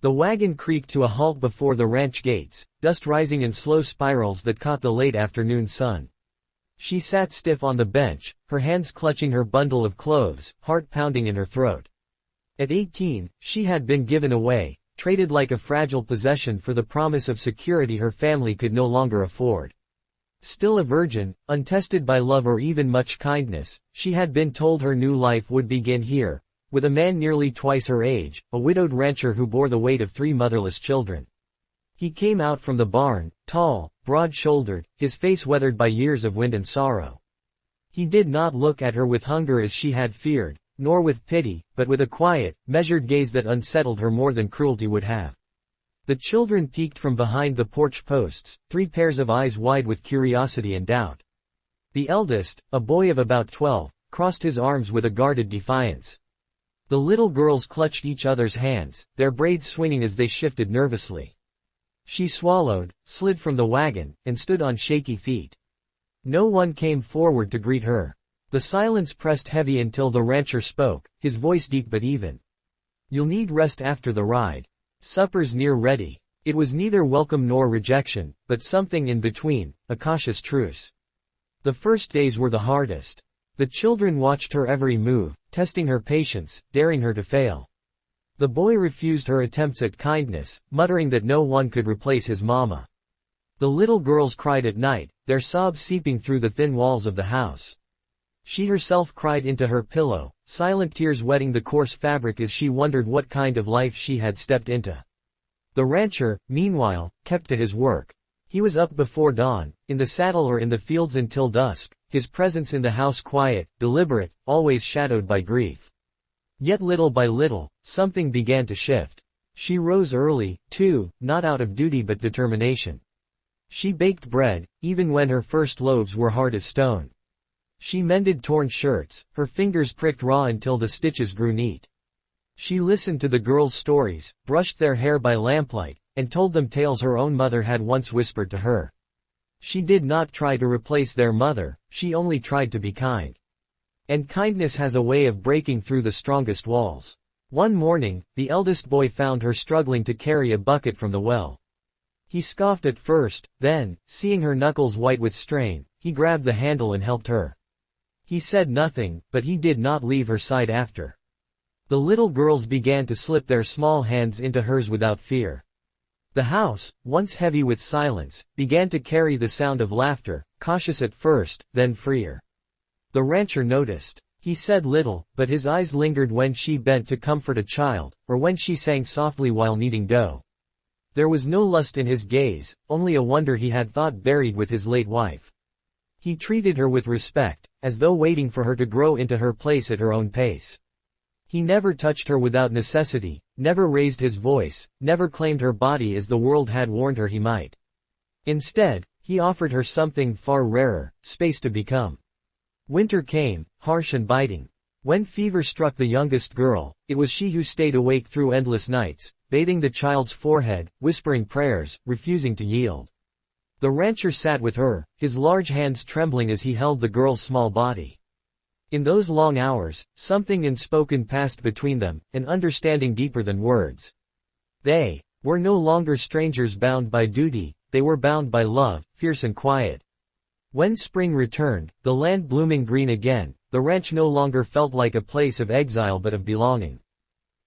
The wagon creaked to a halt before the ranch gates, dust rising in slow spirals that caught the late afternoon sun. She sat stiff on the bench, her hands clutching her bundle of clothes, heart pounding in her throat. At 18, she had been given away, traded like a fragile possession for the promise of security her family could no longer afford. Still a virgin, untested by love or even much kindness, she had been told her new life would begin here, with a man nearly twice her age, a widowed rancher who bore the weight of 3 motherless children. He came out from the barn, tall, broad-shouldered, his face weathered by years of wind and sorrow. He did not look at her with hunger as she had feared, nor with pity, but with a quiet, measured gaze that unsettled her more than cruelty would have. The children peeked from behind the porch posts, 3 pairs of eyes wide with curiosity and doubt. The eldest, a boy of about 12, crossed his arms with a guarded defiance. The little girls clutched each other's hands, their braids swinging as they shifted nervously. She swallowed, slid from the wagon, and stood on shaky feet. No one came forward to greet her. The silence pressed heavy until the rancher spoke, his voice deep but even. "You'll need rest after the ride. Supper's near ready." It was neither welcome nor rejection, but something in between, a cautious truce. The first days were the hardest. The children watched her every move, testing her patience, daring her to fail. The boy refused her attempts at kindness, muttering that no one could replace his mama. The little girls cried at night, their sobs seeping through the thin walls of the house. She herself cried into her pillow, silent tears wetting the coarse fabric as she wondered what kind of life she had stepped into. The rancher, meanwhile, kept to his work. He was up before dawn, in the saddle or in the fields until dusk, his presence in the house quiet, deliberate, always shadowed by grief. Yet little by little, something began to shift. She rose early, too, not out of duty but determination. She baked bread, even when her first loaves were hard as stone. She mended torn shirts, her fingers pricked raw until the stitches grew neat. She listened to the girls' stories, brushed their hair by lamplight, and told them tales her own mother had once whispered to her. She did not try to replace their mother, she only tried to be kind. And kindness has a way of breaking through the strongest walls. One morning, the eldest boy found her struggling to carry a bucket from the well. He scoffed at first, then, seeing her knuckles white with strain, he grabbed the handle and helped her. He said nothing, but he did not leave her side after. The little girls began to slip their small hands into hers without fear. The house, once heavy with silence, began to carry the sound of laughter, cautious at first, then freer. The rancher noticed. He said little, but his eyes lingered when she bent to comfort a child, or when she sang softly while kneading dough. There was no lust in his gaze, only a wonder he had thought buried with his late wife. He treated her with respect, as though waiting for her to grow into her place at her own pace. He never touched her without necessity, never raised his voice, never claimed her body as the world had warned her he might. Instead, he offered her something far rarer, space to become. Winter came, harsh and biting. When fever struck the youngest girl, it was she who stayed awake through endless nights, bathing the child's forehead, whispering prayers, refusing to yield. The rancher sat with her, his large hands trembling as he held the girl's small body. In those long hours, something unspoken passed between them, an understanding deeper than words. They were no longer strangers bound by duty, they were bound by love, fierce and quiet. When spring returned, the land blooming green again, the ranch no longer felt like a place of exile but of belonging.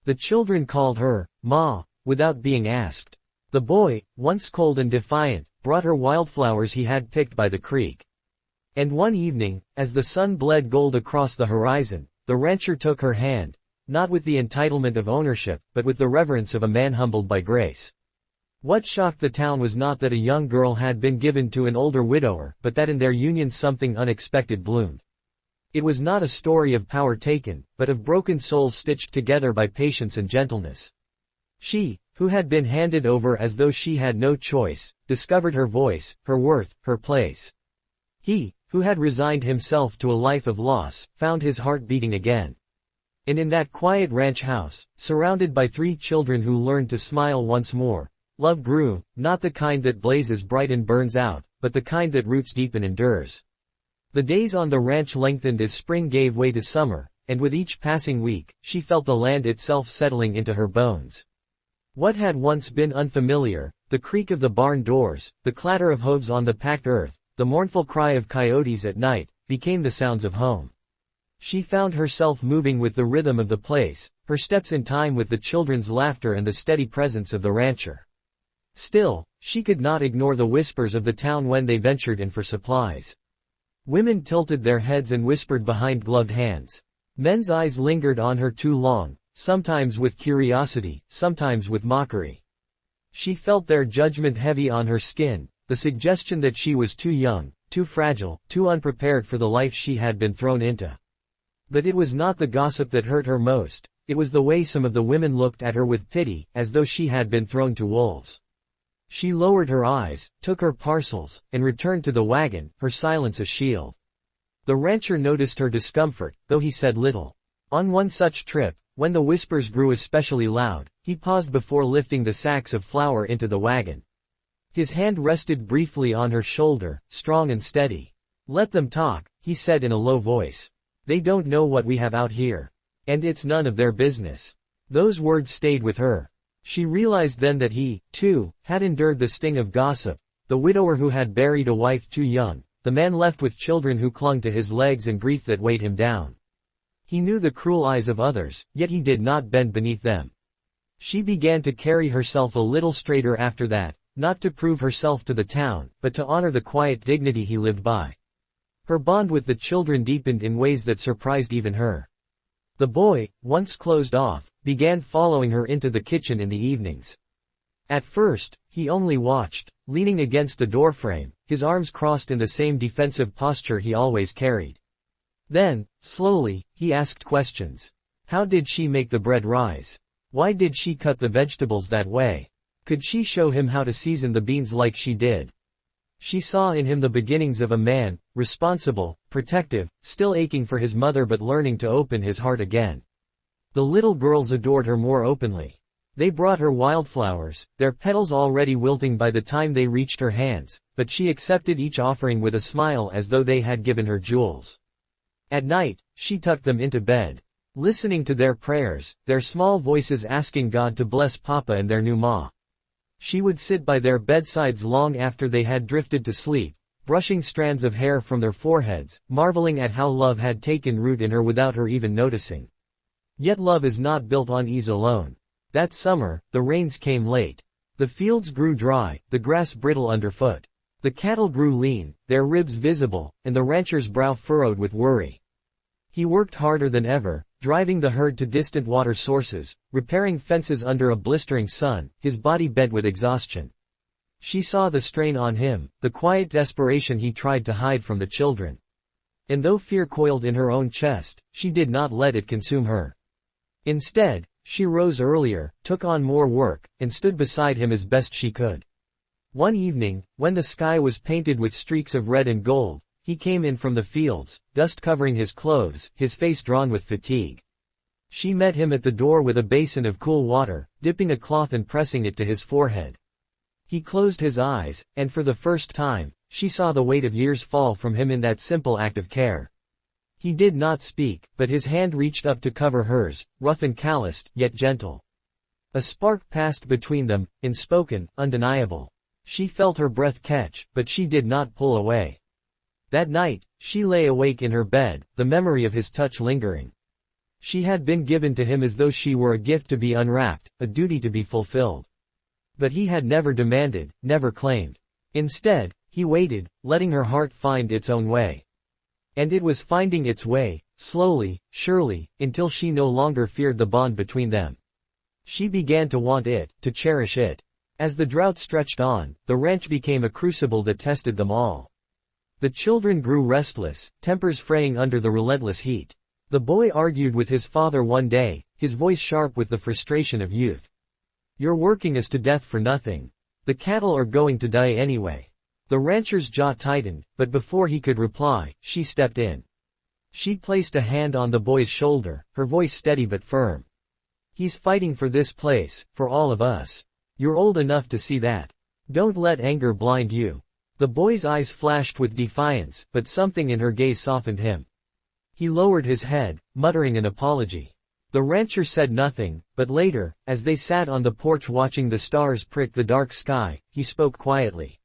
The children called her, Ma, without being asked. The boy, once cold and defiant, brought her wildflowers he had picked by the creek. And one evening, as the sun bled gold across the horizon, the rancher took her hand, not with the entitlement of ownership, but with the reverence of a man humbled by grace. What shocked the town was not that a young girl had been given to an older widower, but that in their union something unexpected bloomed. It was not a story of power taken, but of broken souls stitched together by patience and gentleness. She, who had been handed over as though she had no choice, discovered her voice, her worth, her place. He, who had resigned himself to a life of loss, found his heart beating again. And in that quiet ranch house, surrounded by 3 children who learned to smile once more, love grew, not the kind that blazes bright and burns out, but the kind that roots deep and endures. The days on the ranch lengthened as spring gave way to summer, and with each passing week, she felt the land itself settling into her bones. What had once been unfamiliar, the creak of the barn doors, the clatter of hooves on the packed earth, the mournful cry of coyotes at night, became the sounds of home. She found herself moving with the rhythm of the place, her steps in time with the children's laughter and the steady presence of the rancher. Still, she could not ignore the whispers of the town when they ventured in for supplies. Women tilted their heads and whispered behind gloved hands. Men's eyes lingered on her too long, sometimes with curiosity, sometimes with mockery. She felt their judgment heavy on her skin, the suggestion that she was too young, too fragile, too unprepared for the life she had been thrown into. But it was not the gossip that hurt her most, it was the way some of the women looked at her with pity, as though she had been thrown to wolves. She lowered her eyes, took her parcels, and returned to the wagon, her silence a shield. The rancher noticed her discomfort, though he said little. On one such trip, when the whispers grew especially loud, he paused before lifting the sacks of flour into the wagon. His hand rested briefly on her shoulder, strong and steady. "Let them talk," he said in a low voice. "They don't know what we have out here. And it's none of their business." Those words stayed with her. She realized then that he, too, had endured the sting of gossip, the widower who had buried a wife too young, the man left with children who clung to his legs and grief that weighed him down. He knew the cruel eyes of others, yet he did not bend beneath them. She began to carry herself a little straighter after that, not to prove herself to the town, but to honor the quiet dignity he lived by. Her bond with the children deepened in ways that surprised even her. The boy, once closed off, began following her into the kitchen in the evenings. At first, he only watched, leaning against the doorframe, his arms crossed in the same defensive posture he always carried. Then, slowly, he asked questions. How did she make the bread rise? Why did she cut the vegetables that way? Could she show him how to season the beans like she did? She saw in him the beginnings of a man, responsible, protective, still aching for his mother but learning to open his heart again. The little girls adored her more openly. They brought her wildflowers, their petals already wilting by the time they reached her hands, but she accepted each offering with a smile as though they had given her jewels. At night, she tucked them into bed, listening to their prayers, their small voices asking God to bless Papa and their new ma. She would sit by their bedsides long after they had drifted to sleep, brushing strands of hair from their foreheads, marveling at how love had taken root in her without her even noticing. Yet love is not built on ease alone. That summer, the rains came late. The fields grew dry, the grass brittle underfoot. The cattle grew lean, their ribs visible, and the rancher's brow furrowed with worry. He worked harder than ever, driving the herd to distant water sources, repairing fences under a blistering sun, his body bent with exhaustion. She saw the strain on him, the quiet desperation he tried to hide from the children. And though fear coiled in her own chest, she did not let it consume her. Instead, she rose earlier, took on more work, and stood beside him as best she could. One evening, when the sky was painted with streaks of red and gold, he came in from the fields, dust covering his clothes, his face drawn with fatigue. She met him at the door with a basin of cool water, dipping a cloth and pressing it to his forehead. He closed his eyes, and for the first time, she saw the weight of years fall from him in that simple act of care. He did not speak, but his hand reached up to cover hers, rough and calloused, yet gentle. A spark passed between them, unspoken, undeniable. She felt her breath catch, but she did not pull away. That night, she lay awake in her bed, the memory of his touch lingering. She had been given to him as though she were a gift to be unwrapped, a duty to be fulfilled. But he had never demanded, never claimed. Instead, he waited, letting her heart find its own way. And it was finding its way, slowly, surely, until she no longer feared the bond between them. She began to want it, to cherish it. As the drought stretched on, the ranch became a crucible that tested them all. The children grew restless, tempers fraying under the relentless heat. The boy argued with his father one day, his voice sharp with the frustration of youth. "You're working us to death for nothing. The cattle are going to die anyway." The rancher's jaw tightened, but before he could reply, she stepped in. She placed a hand on the boy's shoulder, her voice steady but firm. "He's fighting for this place, for all of us. You're old enough to see that. Don't let anger blind you." The boy's eyes flashed with defiance, but something in her gaze softened him. He lowered his head, muttering an apology. The rancher said nothing, but later, as they sat on the porch watching the stars prick the dark sky, he spoke quietly.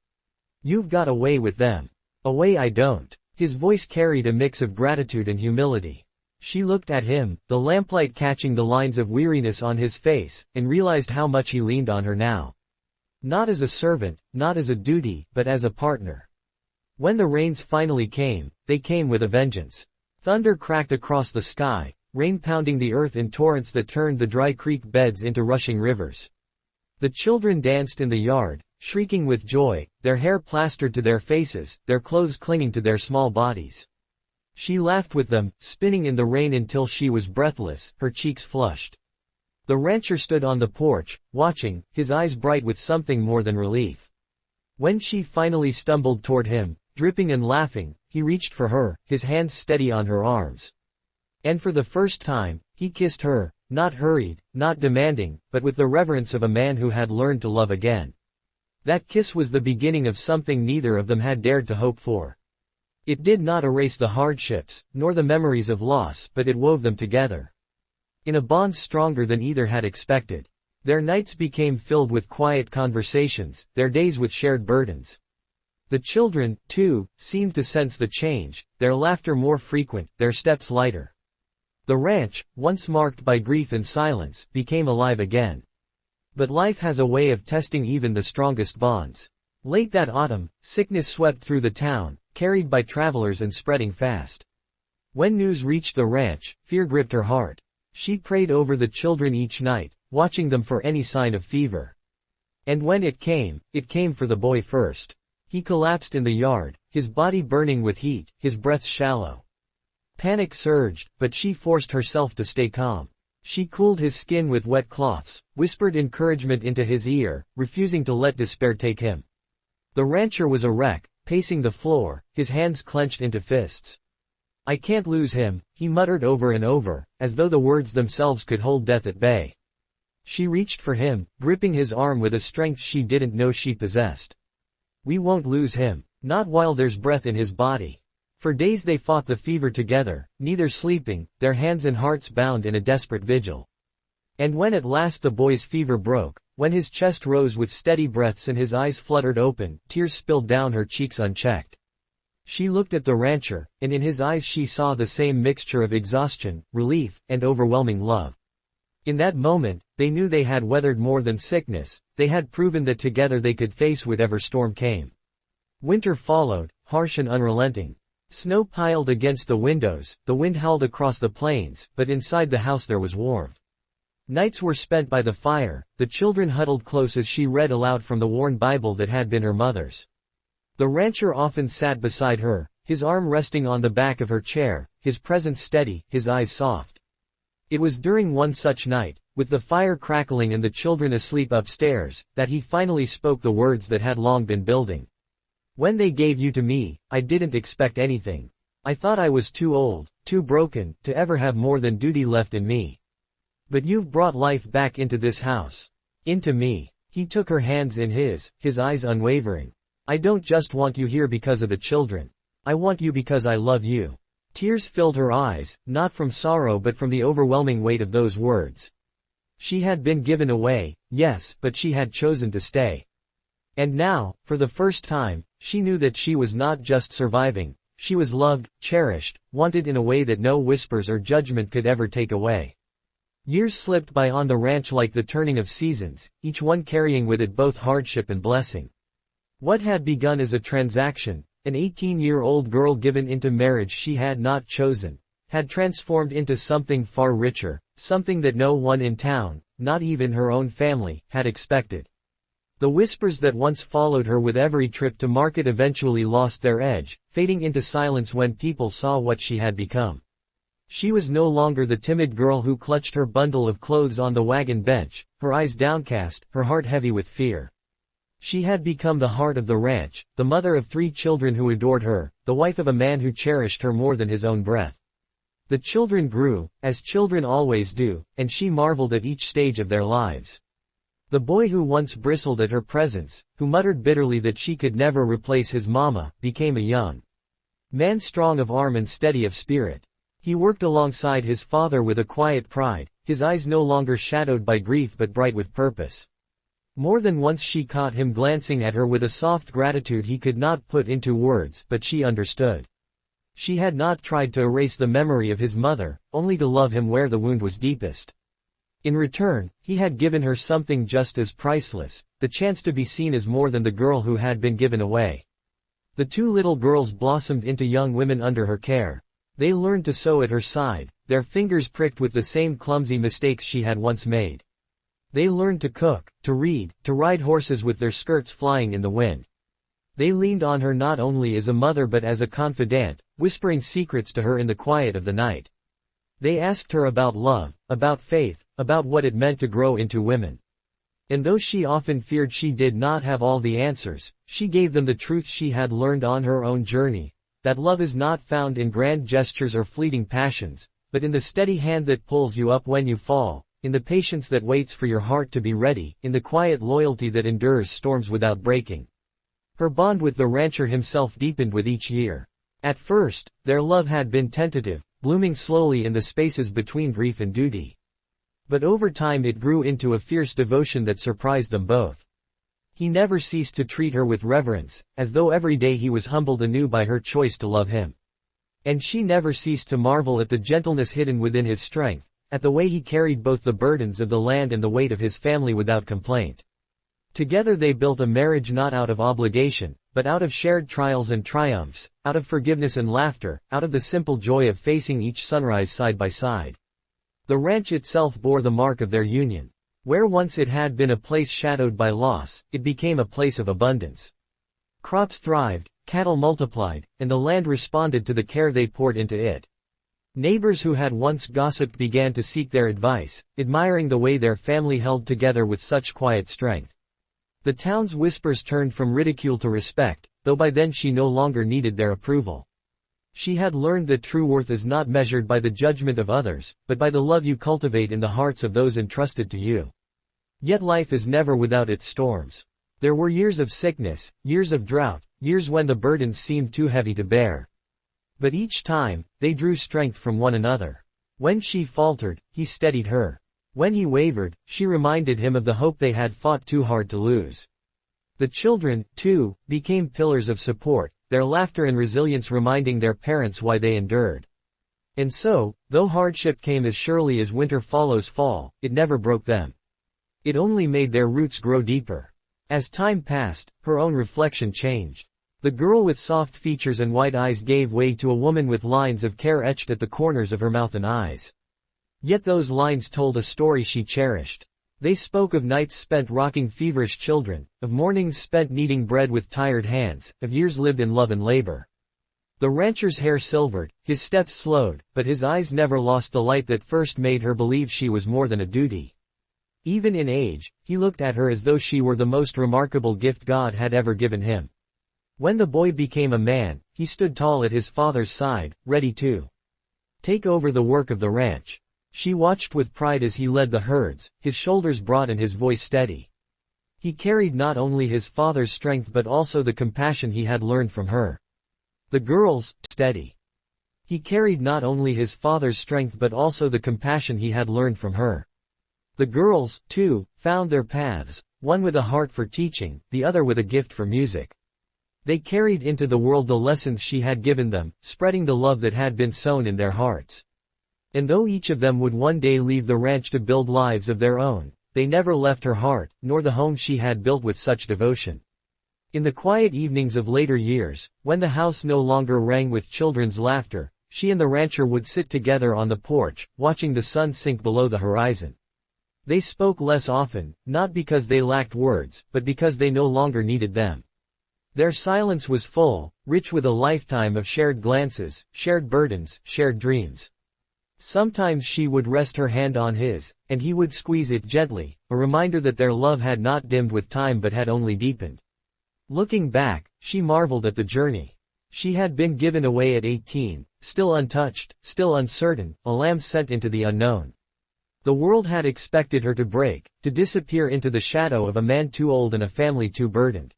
"You've got a way with them. A way I don't." His voice carried a mix of gratitude and humility. She looked at him, the lamplight catching the lines of weariness on his face, and realized how much he leaned on her now. Not as a servant, not as a duty, but as a partner. When the rains finally came, they came with a vengeance. Thunder cracked across the sky, rain pounding the earth in torrents that turned the dry creek beds into rushing rivers. The children danced in the yard, shrieking with joy, their hair plastered to their faces, their clothes clinging to their small bodies. She laughed with them, spinning in the rain until she was breathless, her cheeks flushed. The rancher stood on the porch, watching, his eyes bright with something more than relief. When she finally stumbled toward him, dripping and laughing, he reached for her, his hands steady on her arms. And for the first time, he kissed her, not hurried, not demanding, but with the reverence of a man who had learned to love again. That kiss was the beginning of something neither of them had dared to hope for. It did not erase the hardships, nor the memories of loss, but it wove them together in a bond stronger than either had expected. Their nights became filled with quiet conversations, their days with shared burdens. The children, too, seemed to sense the change, their laughter more frequent, their steps lighter. The ranch, once marked by grief and silence, became alive again. But life has a way of testing even the strongest bonds. Late that autumn, sickness swept through the town, carried by travelers and spreading fast. When news reached the ranch, fear gripped her heart. She prayed over the children each night, watching them for any sign of fever. And when it came for the boy first. He collapsed in the yard, his body burning with heat, his breath shallow. Panic surged, but she forced herself to stay calm. She cooled his skin with wet cloths, whispered encouragement into his ear, refusing to let despair take him. The rancher was a wreck, pacing the floor, his hands clenched into fists. "I can't lose him," he muttered over and over, as though the words themselves could hold death at bay. She reached for him, gripping his arm with a strength she didn't know she possessed. "We won't lose him, not while there's breath in his body." For days they fought the fever together, neither sleeping, their hands and hearts bound in a desperate vigil. And when at last the boy's fever broke, when his chest rose with steady breaths and his eyes fluttered open, tears spilled down her cheeks unchecked. She looked at the rancher, and in his eyes she saw the same mixture of exhaustion, relief, and overwhelming love. In that moment, they knew they had weathered more than sickness, they had proven that together they could face whatever storm came. Winter followed, harsh and unrelenting. Snow piled against the windows, the wind howled across the plains, but inside the house there was warmth. Nights were spent by the fire, the children huddled close as she read aloud from the worn Bible that had been her mother's. The rancher often sat beside her, his arm resting on the back of her chair, his presence steady, his eyes soft. It was during one such night, with the fire crackling and the children asleep upstairs, that he finally spoke the words that had long been building. "When they gave you to me, I didn't expect anything. I thought I was too old, too broken, to ever have more than duty left in me. But you've brought life back into this house. Into me." He took her hands in his eyes unwavering. "I don't just want you here because of the children. I want you because I love you." Tears filled her eyes, not from sorrow but from the overwhelming weight of those words. She had been given away, yes, but she had chosen to stay. And now, for the first time, she knew that she was not just surviving, she was loved, cherished, wanted in a way that no whispers or judgment could ever take away. Years slipped by on the ranch like the turning of seasons, each one carrying with it both hardship and blessing. What had begun as a transaction, an 18-year-old girl given into marriage she had not chosen, had transformed into something far richer, something that no one in town, not even her own family, had expected. The whispers that once followed her with every trip to market eventually lost their edge, fading into silence when people saw what she had become. She was no longer the timid girl who clutched her bundle of clothes on the wagon bench, her eyes downcast, her heart heavy with fear. She had become the heart of the ranch, the mother of 3 children who adored her, the wife of a man who cherished her more than his own breath. The children grew, as children always do, and she marveled at each stage of their lives. The boy who once bristled at her presence, who muttered bitterly that she could never replace his mama, became a young man strong of arm and steady of spirit. He worked alongside his father with a quiet pride, his eyes no longer shadowed by grief but bright with purpose. More than once she caught him glancing at her with a soft gratitude he could not put into words, but she understood. She had not tried to erase the memory of his mother, only to love him where the wound was deepest. In return, he had given her something just as priceless, the chance to be seen as more than the girl who had been given away. The two little girls blossomed into young women under her care. They learned to sew at her side, their fingers pricked with the same clumsy mistakes she had once made. They learned to cook, to read, to ride horses with their skirts flying in the wind. They leaned on her not only as a mother but as a confidant, whispering secrets to her in the quiet of the night. They asked her about love, about faith, about what it meant to grow into women. And though she often feared she did not have all the answers, she gave them the truth she had learned on her own journey, that love is not found in grand gestures or fleeting passions, but in the steady hand that pulls you up when you fall, in the patience that waits for your heart to be ready, in the quiet loyalty that endures storms without breaking. Her bond with the rancher himself deepened with each year. At first, their love had been tentative, blooming slowly in the spaces between grief and duty. But over time it grew into a fierce devotion that surprised them both. He never ceased to treat her with reverence, as though every day he was humbled anew by her choice to love him. And she never ceased to marvel at the gentleness hidden within his strength, at the way he carried both the burdens of the land and the weight of his family without complaint. Together they built a marriage not out of obligation, but out of shared trials and triumphs, out of forgiveness and laughter, out of the simple joy of facing each sunrise side by side. The ranch itself bore the mark of their union. Where once it had been a place shadowed by loss, it became a place of abundance. Crops thrived, cattle multiplied, and the land responded to the care they poured into it. Neighbors who had once gossiped began to seek their advice, admiring the way their family held together with such quiet strength. The town's whispers turned from ridicule to respect, though by then she no longer needed their approval. She had learned that true worth is not measured by the judgment of others, but by the love you cultivate in the hearts of those entrusted to you. Yet life is never without its storms. There were years of sickness, years of drought, years when the burdens seemed too heavy to bear. But each time, they drew strength from one another. When she faltered, he steadied her. When he wavered, she reminded him of the hope they had fought too hard to lose. The children, too, became pillars of support, their laughter and resilience reminding their parents why they endured. And so, though hardship came as surely as winter follows fall, it never broke them. It only made their roots grow deeper. As time passed, her own reflection changed. The girl with soft features and white eyes gave way to a woman with lines of care etched at the corners of her mouth and eyes. Yet those lines told a story she cherished. They spoke of nights spent rocking feverish children, of mornings spent kneading bread with tired hands, of years lived in love and labor. The rancher's hair silvered, his steps slowed, but his eyes never lost the light that first made her believe she was more than a duty. Even in age, he looked at her as though she were the most remarkable gift God had ever given him. When the boy became a man, he stood tall at his father's side, ready to take over the work of the ranch. She watched with pride as he led the herds, his shoulders broad and his voice steady. He carried not only his father's strength but also the compassion he had learned from her. The girls, steady. He carried not only his father's strength but also the compassion he had learned from her. The girls, too, found their paths, one with a heart for teaching, the other with a gift for music. They carried into the world the lessons she had given them, spreading the love that had been sown in their hearts. And though each of them would one day leave the ranch to build lives of their own, they never left her heart, nor the home she had built with such devotion. In the quiet evenings of later years, when the house no longer rang with children's laughter, she and the rancher would sit together on the porch, watching the sun sink below the horizon. They spoke less often, not because they lacked words, but because they no longer needed them. Their silence was full, rich with a lifetime of shared glances, shared burdens, shared dreams. Sometimes she would rest her hand on his, and he would squeeze it gently, a reminder that their love had not dimmed with time but had only deepened. Looking back, she marveled at the journey. She had been given away at 18, still untouched, still uncertain, a lamb sent into the unknown. The world had expected her to break, to disappear into the shadow of a man too old and a family too burdened.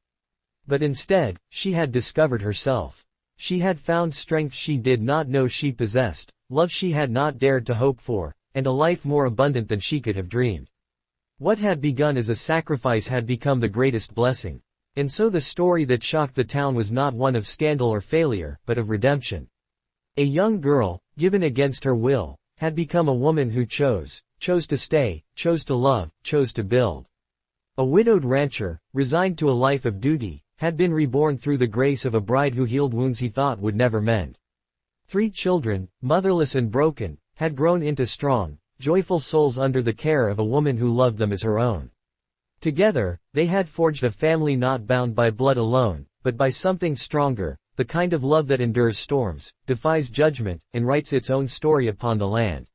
But instead, she had discovered herself. She had found strength she did not know she possessed, love she had not dared to hope for, and a life more abundant than she could have dreamed. What had begun as a sacrifice had become the greatest blessing. And so the story that shocked the town was not one of scandal or failure, but of redemption. A young girl, given against her will, had become a woman who chose to stay, chose to love, chose to build. A widowed rancher, resigned to a life of duty, had been reborn through the grace of a bride who healed wounds he thought would never mend. 3 children, motherless and broken, had grown into strong, joyful souls under the care of a woman who loved them as her own. Together, they had forged a family not bound by blood alone, but by something stronger, the kind of love that endures storms, defies judgment, and writes its own story upon the land.